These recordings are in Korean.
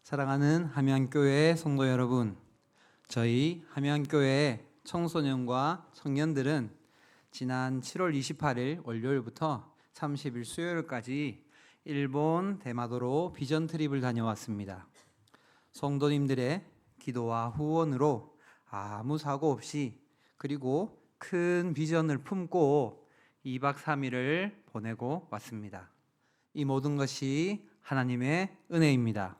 사랑하는 함양교회 성도 여러분, 저희 함양교회 청소년과 청년들은 지난 7월 28일 월요일부터 30일 수요일까지 일본 대마도로 비전 트립을 다녀왔습니다. 성도님들의 기도와 후원으로 아무 사고 없이 그리고 큰 비전을 품고 2박 3일을 보내고 왔습니다. 이 모든 것이 하나님의 은혜입니다.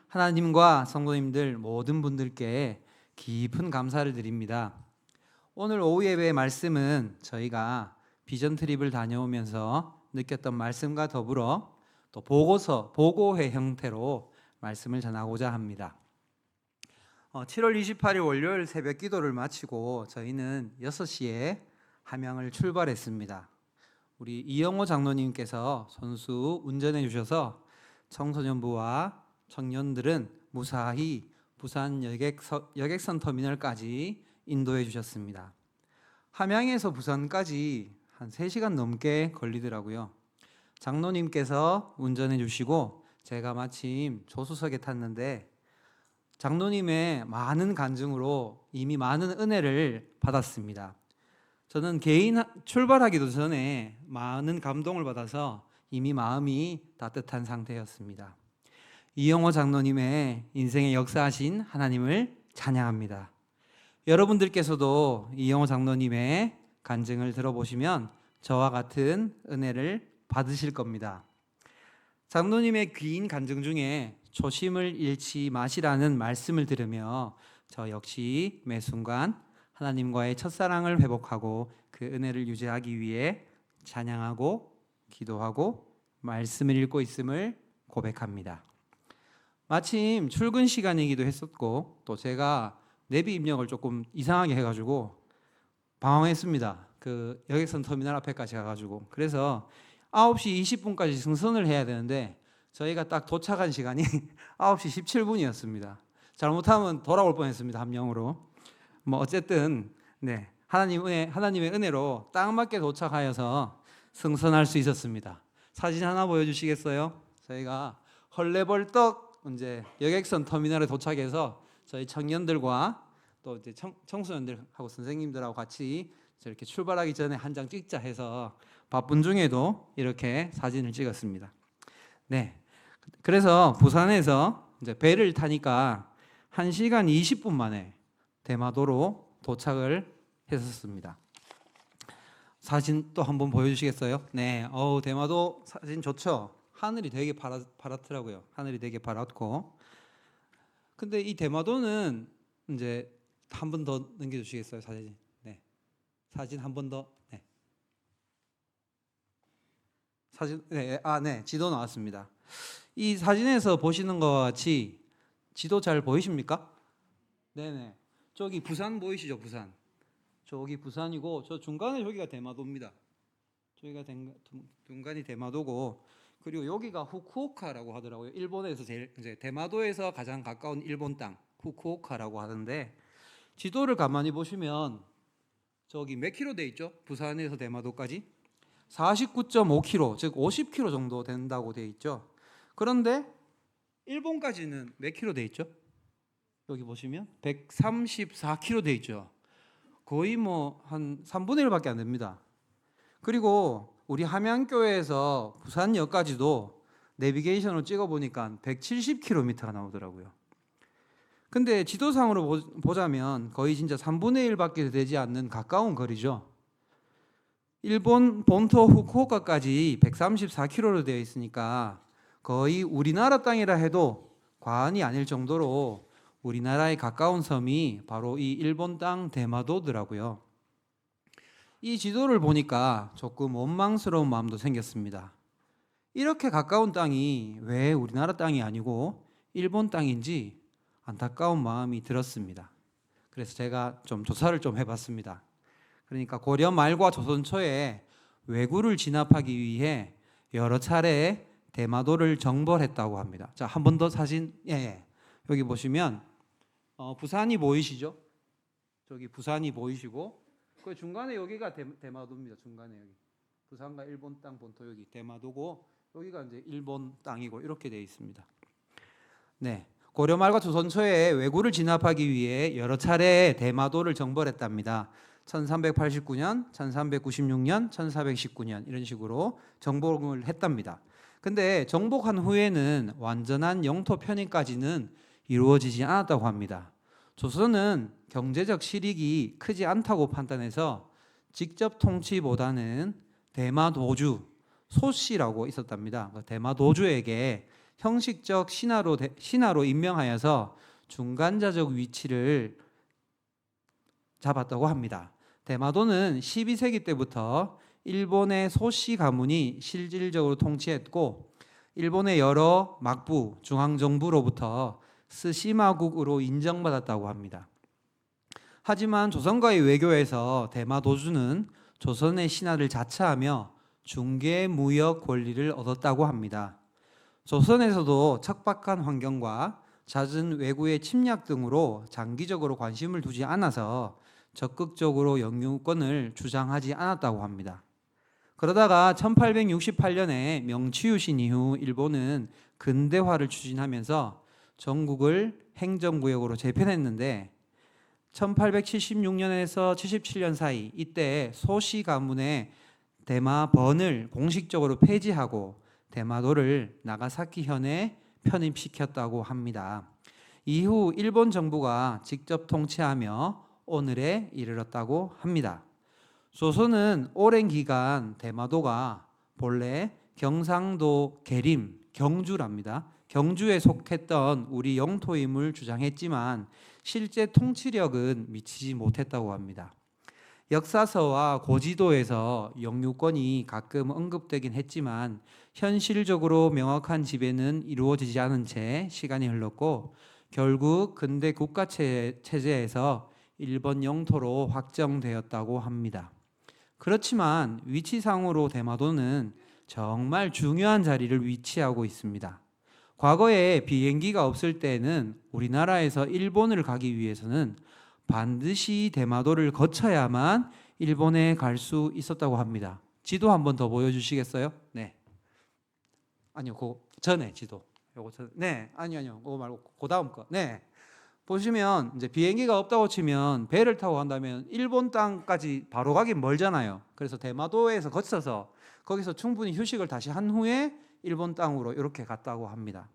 하나님과 성도님들 모든 분들께 깊은 감사를 드립니다. 오늘 오후 예배의 말씀은 저희가 비전 트립을 다녀오면서 느꼈던 말씀과 더불어 또 보고회 형태로 말씀을 전하고자 합니다. 7월 28일 월요일 새벽 기도를 마치고 저희는 6시에 함양을 출발했습니다. 우리 이영호 장로님께서 선수 운전해 주셔서 청소년부와 청년들은 무사히 부산 여객선 터미널까지 인도해 주셨습니다. 함양에서 부산까지 한 3시간 넘게 걸리더라고요. 장로님께서 운전해 주시고 제가 마침 조수석에 탔는데 장로님의 많은 간증으로 이미 많은 은혜를 받았습니다. 저는 개인 출발하기도 전에 많은 감동을 받아서 이미 마음이 따뜻한 상태였습니다. 이영호 장로님의 인생에 역사하신 하나님을 찬양합니다. 여러분들께서도 이영호 장로님의 간증을 들어보시면 저와 같은 은혜를 받으실 겁니다. 장로님의 긴 간증 중에 초심을 잃지 마시라는 말씀을 들으며 저 역시 매 순간 하나님과의 첫사랑을 회복하고 그 은혜를 유지하기 위해 찬양하고 기도하고 말씀을 읽고 있음을 고백합니다. 마침 출근 시간이기도 했었고 또 제가 내비 입력을 조금 이상하게 해가지고 방황했습니다. 그 여객선 터미널 앞에까지 가가지고 그래서 9시 20분까지 승선을 해야 되는데 저희가 딱 도착한 시간이 9시 17분이었습니다. 잘못하면 돌아올 뻔했습니다. 함양으로. 어쨌든 하나님의 은혜로 딱 맞게 도착하여서 승선할 수 있었습니다. 사진 하나 보여주시겠어요? 저희가 헐레벌떡 이제 여객선 터미널에 도착해서 저희 청년들과 또 이제 청소년들하고 선생님들하고 같이 이렇게 출발하기 전에 한 장 찍자 해서 바쁜 중에도 이렇게 사진을 찍었습니다. 그래서 부산에서 이제 배를 타니까 1시간 20분 만에 대마도로 도착을 했었습니다. 사진 또 한번 보여주시겠어요? 대마도 사진 좋죠? 하늘이 되게 파랗더라고요. 하늘이 되게 파랗고. 근데 이 대마도는 이제 한 번 더 넘겨주시겠어요? 사진. 사진 한 번 더. 사진. 지도 나왔습니다. 이 사진에서 보시는 것과 같이 지도 잘 보이십니까? 네네. 저기 부산 보이시죠? 부산. 저기 부산이고 저 중간에 여기가 대마도입니다. 저기가 중간이 대마도고 그리고 여기가 후쿠오카라고 하더라고요. 일본에서 제일 이제 대마도에서 가장 가까운 일본 땅 후쿠오카라고 하던데 지도를 가만히 보시면 저기 몇 킬로 돼 있죠? 부산에서 대마도까지 49.5km, 즉 50km 정도 된다고 돼 있죠. 그런데 일본까지는 몇 킬로 돼 있죠? 여기 보시면 134km 돼 있죠. 거의 한 3분의 1밖에 안 됩니다. 그리고 우리 함양교회에서 부산역까지도 내비게이션으로 찍어보니까 170km가 나오더라고요. 근데 지도상으로 보자면 거의 진짜 3분의 1밖에 되지 않는 가까운 거리죠. 일본 본토 후쿠오카까지 134km로 되어 있으니까 거의 우리나라 땅이라 해도 과언이 아닐 정도로 우리나라에 가까운 섬이 바로 이 일본 땅 대마도더라고요. 이 지도를 보니까 조금 원망스러운 마음도 생겼습니다. 이렇게 가까운 땅이 왜 우리나라 땅이 아니고 일본 땅인지 안타까운 마음이 들었습니다. 그래서 제가 좀 조사를 좀 해봤습니다. 그러니까 고려 말과 조선 초에 왜구를 진압하기 위해 여러 차례 대마도를 정벌했다고 합니다. 자, 한 번 더 사진. 여기 보시면 부산이 보이시죠? 저기 부산이 보이시고 그 중간에 여기가 대마도입니다. 중간에 여기 부산과 일본 땅 본토 여기 대마도고 여기가 이제 일본 땅이고 이렇게 되어 있습니다. 네, 고려 말과 조선 초에 왜구를 진압하기 위해 여러 차례 대마도를 정벌했답니다. 1389년, 1396년, 1419년 이런 식으로 정복을 했답니다. 근데 정복한 후에는 완전한 영토 편입까지는 이루어지지 않았다고 합니다. 조선은 경제적 실익이 크지 않다고 판단해서 직접 통치보다는 대마도주, 소씨라고 있었답니다. 대마도주에게 형식적 신하로 임명하여서 중간자적 위치를 잡았다고 합니다. 대마도는 12세기 때부터 일본의 소씨 가문이 실질적으로 통치했고 일본의 여러 막부, 중앙정부로부터 스시마국으로 인정받았다고 합니다. 하지만 조선과의 외교에서 대마도주는 조선의 신하를 자처하며 중개 무역 권리를 얻었다고 합니다. 조선에서도 척박한 환경과 잦은 외구의 침략 등으로 장기적으로 관심을 두지 않아서 적극적으로 영유권을 주장하지 않았다고 합니다. 그러다가 1868년에 명치유신 이후 일본은 근대화를 추진하면서 전국을 행정구역으로 재편했는데 1876년에서 77년 사이 이때 소씨 가문의 대마번을 공식적으로 폐지하고 대마도를 나가사키현에 편입시켰다고 합니다. 이후 일본 정부가 직접 통치하며 오늘에 이르렀다고 합니다. 조선은 오랜 기간 대마도가 본래 경상도 계림, 경주랍니다. 경주에 속했던 우리 영토임을 주장했지만 실제 통치력은 미치지 못했다고 합니다. 역사서와 고지도에서 영유권이 가끔 언급되긴 했지만 현실적으로 명확한 지배는 이루어지지 않은 채 시간이 흘렀고 결국 근대 국가체제에서 일본 영토로 확정되었다고 합니다. 그렇지만 위치상으로 대마도는 정말 중요한 자리를 위치하고 있습니다. 과거에 비행기가 없을 때는 우리나라에서 일본을 가기 위해서는 반드시 대마도를 거쳐야만 일본에 갈 수 있었다고 합니다. 지도 한번 더 보여주시겠어요? 네. 아니요, 그 전에 지도. 요거 전. 네, 아니요, 그거 말고 그 다음 거. 네. 보시면 이제 비행기가 없다고 치면 배를 타고 간다면 일본 땅까지 바로 가긴 멀잖아요. 그래서 대마도에서 거쳐서 거기서 충분히 휴식을 다시 한 후에 일본 땅으로 이렇게 갔다고 합니다.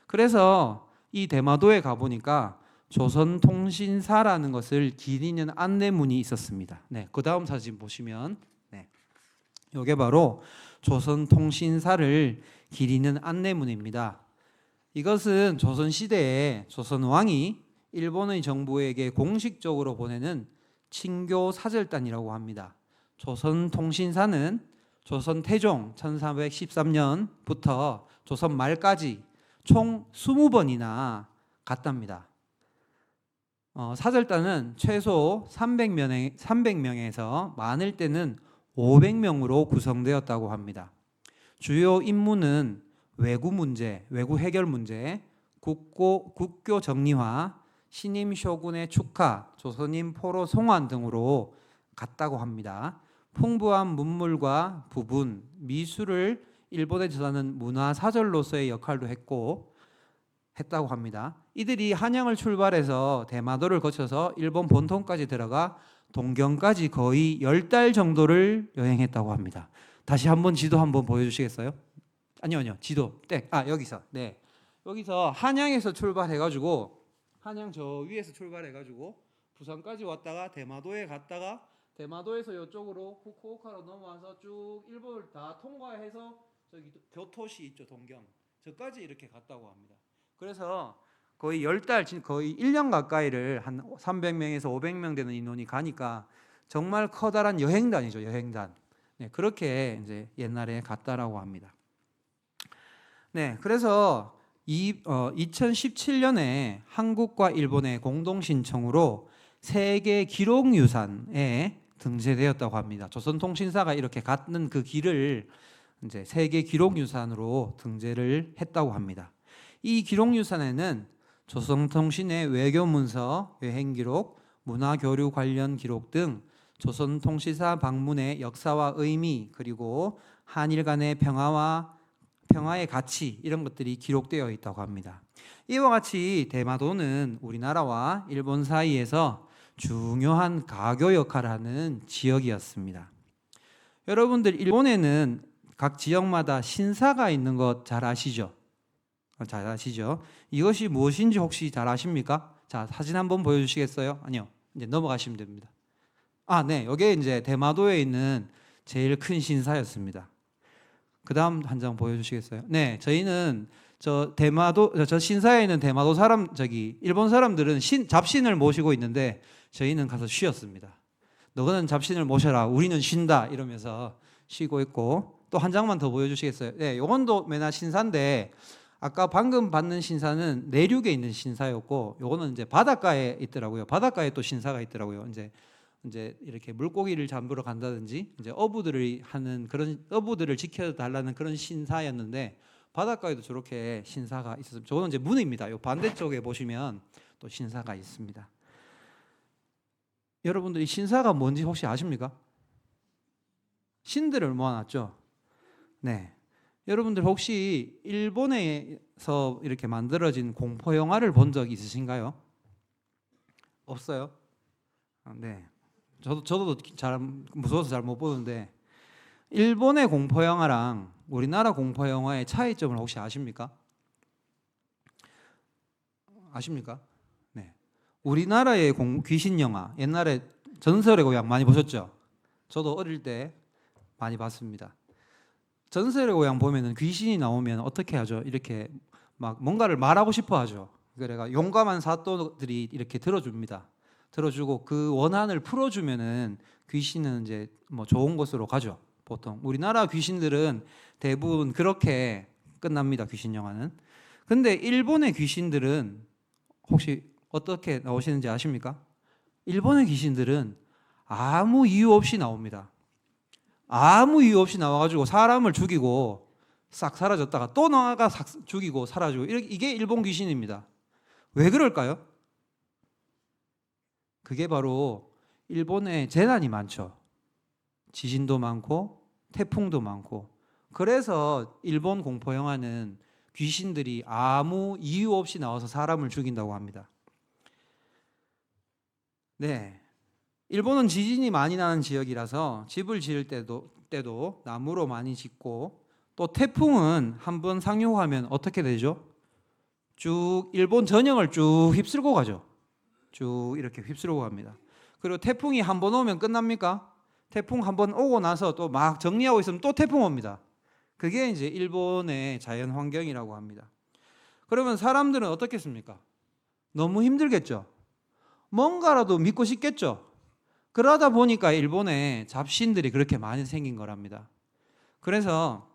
그래서 이 대마도에 가보니까 조선통신사라는 것을 기리는 안내문이 있었습니다. 네, 그 다음 사진 보시면 네, 이게 바로 조선통신사를 기리는 안내문입니다. 이것은 조선시대에 조선왕이 일본의 정부에게 공식적으로 보내는 친교 사절단이라고 합니다. 조선통신사는 조선 태종 1413년부터 조선 말까지 총 20번이나 갔답니다. 사절단은 최소 300명에서 많을 때는 500명으로 구성되었다고 합니다. 주요 임무는 외구 문제, 외구 해결 문제, 국교 정리화, 신임 쇼군의 축하, 조선인 포로 송환 등으로 갔다고 합니다. 풍부한 문물과 부분, 미술을 일본에 전하는 문화사절로서의 역할도 했다고 합니다. 이들이 한양을 출발해서 대마도를 거쳐서 일본 본통까지 들어가 동경까지 거의 10달 정도를 여행했다고 합니다. 다시 한번 지도 한번 보여주시겠어요? 아니요, 지도. 여기서. 네, 여기서 한양에서 출발해가지고 한양 저 위에서 출발해가지고 부산까지 왔다가 대마도에 갔다가 대마도에서 이쪽으로 후쿠오카로 넘어와서 쭉 일본을 다 통과해서 저기 교토시 있죠, 동경. 저까지 이렇게 갔다고 합니다. 그래서 거의 10달, 거의 1년 가까이를 한 300명에서 500명 되는 인원이 가니까 정말 커다란 여행단이죠, 여행단. 네, 그렇게 이제 옛날에 갔다라고 합니다. 네, 그래서 2017년에 한국과 일본의 공동 신청으로 세계 기록유산에 등재되었다고 합니다. 조선통신사가 이렇게 갖는 그 길을 이제 세계 기록유산으로 등재를 했다고 합니다. 이 기록유산에는 조선통신의 외교문서, 여행기록, 문화교류 관련 기록 등 조선통신사 방문의 역사와 의미, 그리고 한일 간의 평화의 가치 이런 것들이 기록되어 있다고 합니다. 이와 같이 대마도는 우리나라와 일본 사이에서 중요한 가교 역할을 하는 지역이었습니다. 여러분들 일본에는 각 지역마다 신사가 있는 것 잘 아시죠? 잘 아시죠? 이것이 무엇인지 혹시 잘 아십니까? 자, 사진 한번 보여주시겠어요? 아니요. 이제 넘어가시면 됩니다. 네. 이게 이제 대마도에 있는 제일 큰 신사였습니다. 그 다음 한 장 보여주시겠어요? 네. 저희는 저 신사에 있는 대마도 일본 사람들은 잡신을 모시고 있는데 저희는 가서 쉬었습니다. 너는 잡신을 모셔라. 우리는 쉰다. 이러면서 쉬고 있고, 또 한 장만 더 보여주시겠어요? 네. 요건도 메나 신사인데 아까 방금 받는 신사는 내륙에 있는 신사였고, 요거는 이제 바닷가에 있더라고요. 바닷가에 또 신사가 있더라고요. 이제 이렇게 물고기를 잡으러 간다든지 이제 어부들을 지켜달라는 그런 신사였는데, 바닷가에도 저렇게 신사가 있었습니다. 저거는 이제 문입니다. 요 반대쪽에 보시면 또 신사가 있습니다. 여러분들이 신사가 뭔지 혹시 아십니까? 신들을 모아놨죠. 네. 여러분들 혹시 일본에서 이렇게 만들어진 공포 영화를 본 적 있으신가요? 없어요? 네. 저도 잘 무서워서 잘 못 보는데, 일본의 공포 영화랑 우리나라 공포 영화의 차이점을 혹시 아십니까? 아십니까? 네. 우리나라의 귀신 영화, 옛날에 전설의 고향 많이 보셨죠? 저도 어릴 때 많이 봤습니다. 전설의 고향 보면은 귀신이 나오면 어떻게 하죠? 이렇게 막 뭔가를 말하고 싶어 하죠. 그래가 용감한 사또들이 이렇게 들어줍니다. 들어주고 그 원한을 풀어주면은 귀신은 이제 뭐 좋은 곳으로 가죠. 보통 우리나라 귀신들은 대부분 그렇게 끝납니다. 귀신 영화는. 근데 일본의 귀신들은 혹시 어떻게 나오시는지 아십니까? 일본의 귀신들은 아무 이유 없이 나옵니다. 아무 이유 없이 나와가지고 사람을 죽이고 싹 사라졌다가 또 나가 싹 죽이고 사라지고, 이게 일본 귀신입니다. 왜 그럴까요? 그게 바로 일본에 재난이 많죠. 지진도 많고 태풍도 많고. 그래서 일본 공포 영화는 귀신들이 아무 이유 없이 나와서 사람을 죽인다고 합니다. 네. 일본은 지진이 많이 나는 지역이라서 집을 지을 때도 나무로 많이 짓고, 또 태풍은 한번 상륙하면 어떻게 되죠? 쭉 일본 전역을 쭉 휩쓸고 가죠. 쭉 이렇게 휩쓸고 갑니다. 그리고 태풍이 한 번 오면 끝납니까? 태풍 한 번 오고 나서 또 막 정리하고 있으면 또 태풍 옵니다. 그게 이제 일본의 자연 환경이라고 합니다. 그러면 사람들은 어떻겠습니까? 너무 힘들겠죠. 뭔가라도 믿고 싶겠죠. 그러다 보니까 일본에 잡신들이 그렇게 많이 생긴 거랍니다. 그래서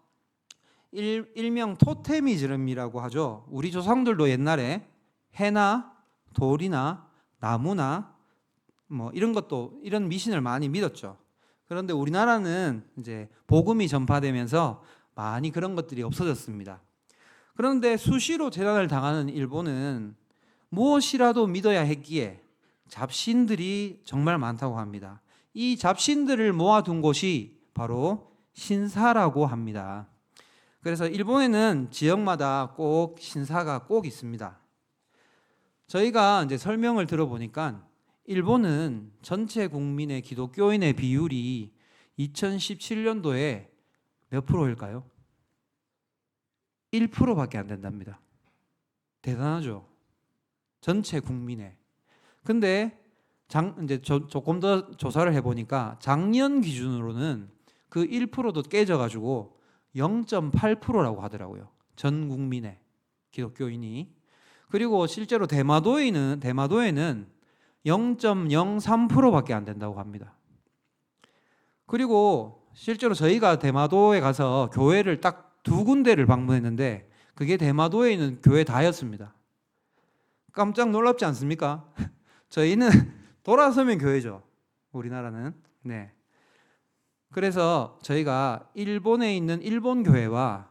일명 토테미즘이라고 하죠. 우리 조상들도 옛날에 해나 돌이나 나무나 뭐 이런 미신을 많이 믿었죠. 그런데 우리나라는 이제 복음이 전파되면서 많이 그런 것들이 없어졌습니다. 그런데 수시로 재난을 당하는 일본은 무엇이라도 믿어야 했기에 잡신들이 정말 많다고 합니다. 이 잡신들을 모아둔 곳이 바로 신사라고 합니다. 그래서 일본에는 지역마다 꼭 신사가 꼭 있습니다. 저희가 이제 설명을 들어보니까 일본은 전체 국민의 기독교인의 비율이 2017년도에 몇 프로일까요? 1%밖에 안 된답니다. 대단하죠? 전체 국민의. 근데 이제 조금 더 조사를 해보니까 작년 기준으로는 그 1%도 깨져가지고 0.8%라고 하더라고요. 전 국민의 기독교인이. 그리고 실제로 대마도에는 0.03%밖에 안 된다고 합니다. 그리고 실제로 저희가 대마도에 가서 교회를 딱 2군데를 방문했는데 그게 대마도에 있는 교회 다였습니다. 깜짝 놀랍지 않습니까? 저희는 돌아서면 교회죠. 우리나라는. 네. 그래서 저희가 일본에 있는 일본 교회와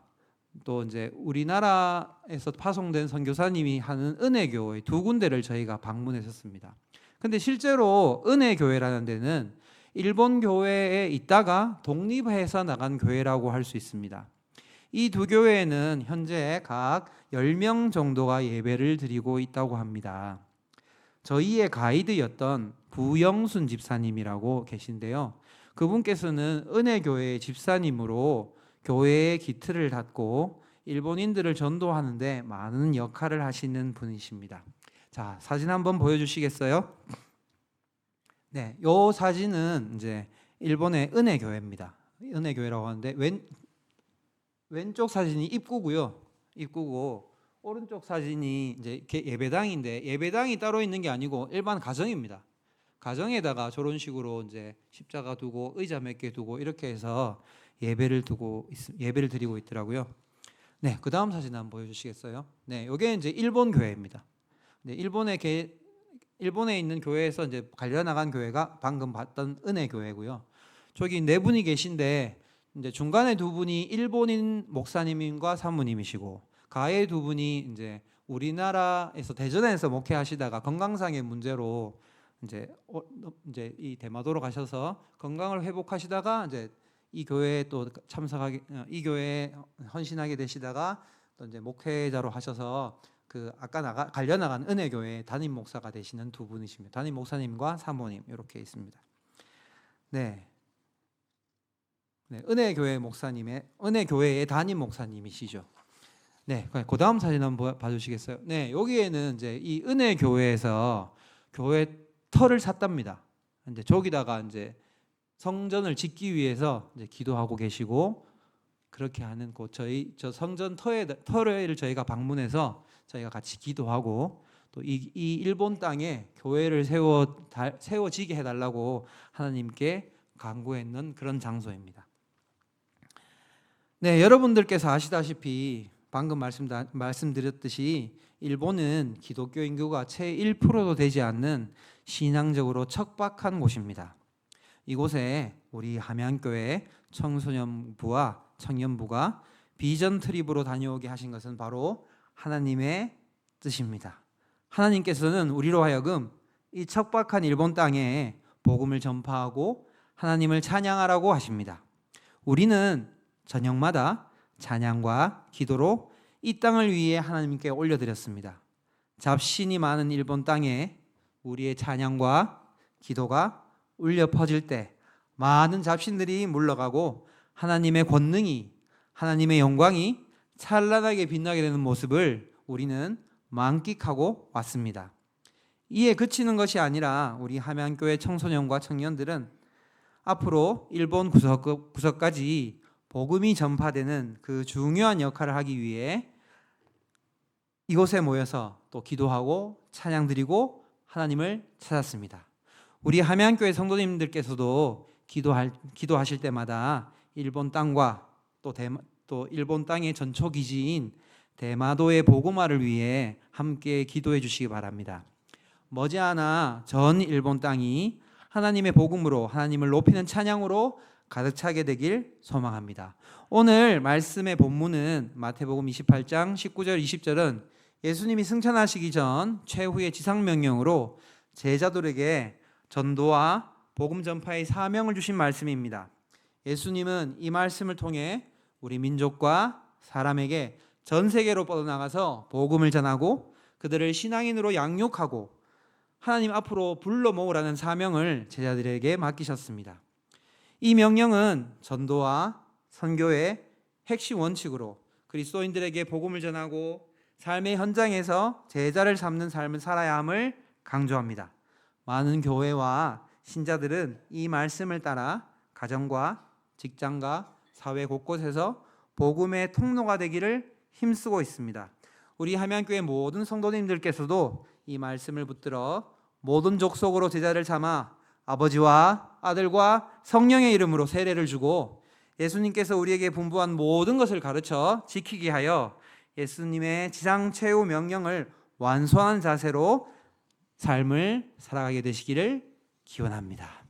또 이제 우리나라에서 파송된 선교사님이 하는 은혜교회 2군데를 저희가 방문했었습니다. 근데 실제로 은혜교회라는 데는 일본 교회에 있다가 독립해서 나간 교회라고 할 수 있습니다. 이 두 교회에는 현재 각 10명 정도가 예배를 드리고 있다고 합니다. 저희의 가이드였던 부영순 집사님이라고 계신데요. 그분께서는 은혜교회의 집사님으로 교회의 기틀을 닫고 일본인들을 전도하는데 많은 역할을 하시는 분이십니다. 자, 사진 한번 보여주시겠어요? 네, 요 사진은 이제 일본의 은혜교회입니다. 은혜교회라고 하는데 왼쪽 사진이 입구고요. 입구고 오른쪽 사진이 이제 예배당인데 예배당이 따로 있는 게 아니고 일반 가정입니다. 가정에다가 저런 식으로 이제 십자가 두고 의자 몇 개 두고 이렇게 해서 예배를 드리고 있더라고요. 네, 그 다음 사진 한번 보여주시겠어요? 네, 이게 이제 일본 교회입니다. 네, 일본에 있는 교회에서 이제 갈려나간 교회가 방금 봤던 은혜 교회고요. 저기 네 분이 계신데 이제 중간에 두 분이 일본인 목사님과 사모님이시고 가해 두 분이 이제 우리나라에서 대전에서 목회하시다가 건강상의 문제로 이제 이 대마도로 가셔서 건강을 회복하시다가 이제 이 교회에 또 이 교회에 헌신하게 되시다가 또 이제 목회자로 하셔서 그 아까 갈려나간 은혜교회 담임 목사가 되시는 두 분이십니다. 담임 목사님과 사모님 이렇게 있습니다. 네, 은혜교회의 담임 목사님이시죠. 네, 그 다음 사진 한번 봐주시겠어요? 네, 여기에는 이제 이 은혜교회에서 교회 터를 샀답니다. 이제 저기다가 이제 성전을 짓기 위해서 이제 기도하고 계시고 그렇게 하는 저 성전 터를 저희가 방문해서 저희가 같이 기도하고 또 이 일본 땅에 교회를 세워지게 해달라고 하나님께 간구했는 그런 장소입니다. 네, 여러분들께서 아시다시피 방금 말씀드렸듯이 일본은 기독교 인구가 채 1%도 되지 않는 신앙적으로 척박한 곳입니다. 이곳에 우리 함양교회 청소년부와 청년부가 비전 트립으로 다녀오게 하신 것은 바로 하나님의 뜻입니다. 하나님께서는 우리로 하여금 이 척박한 일본 땅에 복음을 전파하고 하나님을 찬양하라고 하십니다. 우리는 저녁마다 찬양과 기도로 이 땅을 위해 하나님께 올려드렸습니다. 잡신이 많은 일본 땅에 우리의 찬양과 기도가 울려 퍼질 때 많은 잡신들이 물러가고 하나님의 권능이, 하나님의 영광이 찬란하게 빛나게 되는 모습을 우리는 만끽하고 왔습니다. 이에 그치는 것이 아니라 우리 함양교회 청소년과 청년들은 앞으로 일본 구석까지 복음이 전파되는 그 중요한 역할을 하기 위해 이곳에 모여서 또 기도하고 찬양드리고 하나님을 찾았습니다. 우리 함양교회 성도님들께서도 기도하실 때마다 일본 땅과 또 일본 땅의 전초기지인 대마도의 복음화를 위해 함께 기도해 주시기 바랍니다. 머지않아 전 일본 땅이 하나님의 복음으로 하나님을 높이는 찬양으로 가득 차게 되길 소망합니다. 오늘 말씀의 본문은 마태복음 28장 19절 20절은 예수님이 승천하시기 전 최후의 지상명령으로 제자들에게 전도와 복음 전파의 사명을 주신 말씀입니다. 예수님은 이 말씀을 통해 우리 민족과 사람에게 전 세계로 뻗어나가서 복음을 전하고 그들을 신앙인으로 양육하고 하나님 앞으로 불러 모으라는 사명을 제자들에게 맡기셨습니다. 이 명령은 전도와 선교의 핵심 원칙으로 그리스도인들에게 복음을 전하고 삶의 현장에서 제자를 삼는 삶을 살아야 함을 강조합니다. 많은 교회와 신자들은 이 말씀을 따라 가정과 직장과 사회 곳곳에서 복음의 통로가 되기를 힘쓰고 있습니다. 우리 함양교회 모든 성도님들께서도 이 말씀을 붙들어 모든 족속으로 제자를 삼아 아버지와 아들과 성령의 이름으로 세례를 주고 예수님께서 우리에게 분부한 모든 것을 가르쳐 지키게 하여 예수님의 지상 최후 명령을 완수한 자세로 삶을 살아가게 되시기를 기원합니다.